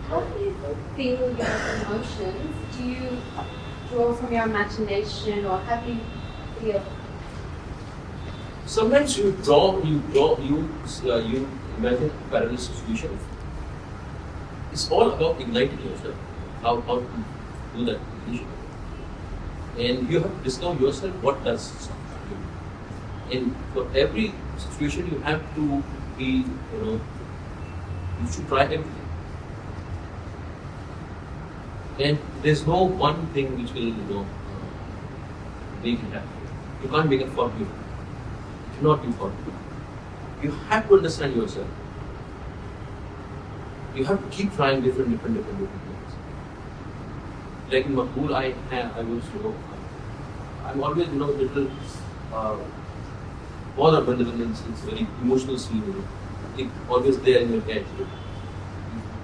How do you feel your emotions? Do you draw from your imagination, or how do you feel? Sometimes you imagine parallel situations. It's all about igniting yourself. How to do that ignition. And you have to discover yourself what does something to you. And for every situation you have to be, you should try everything. And there's no one thing which will, make it happen. You can't make it for you. It cannot be for you. You have to understand yourself. You have to keep trying different things. Like in Makbul, I was, I'm always, little bothered when it's very emotional scene. It's always there in your head. You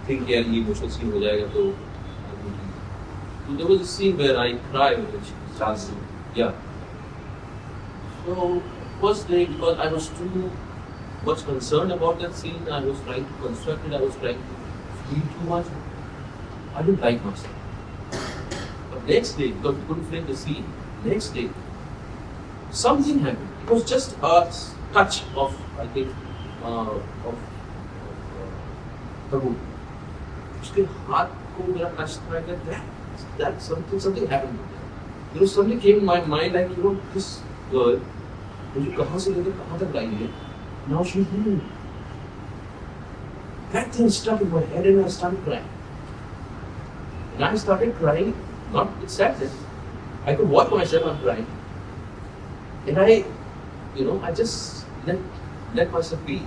think, yeah, emotional scene ho jayega, so there was a scene where I cried when she was dancing. Yeah. So first day, because I was too much concerned about that scene, I was trying to construct it, I was trying to feel too much. I didn't like myself. But next day, because we couldn't frame the scene, next day, something happened. It was just a touch of, I think, of Prabhu. उसके हाथ को मेरा touch था, that something happened. Something came in my mind like, this girl, मुझे कहाँ से लेकर कहाँ तक लाई है? Now she's moving. That thing stuck in my head and I started crying. And I started crying, not with sadness. I could watch myself, I'm crying. And I just let myself be.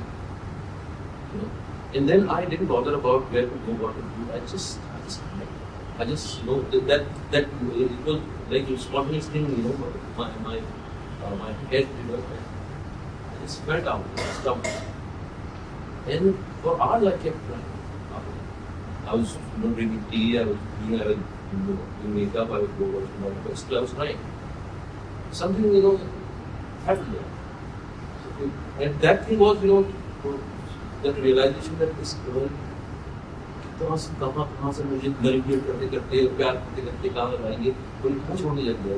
And then I didn't bother about where to go, what to do. I just know that it was like a spontaneous thing, my head, I just felt out, stopped. And for hours I kept crying. I was drinking tea, I was doing makeup, I would go watch my best, I was crying. Something, happened there. And that thing was, that realization that this girl, कहाँ से मुझे manipulate करते प्यार करते कहाँ लाएंगे और कहाँ छोड़ने लग गया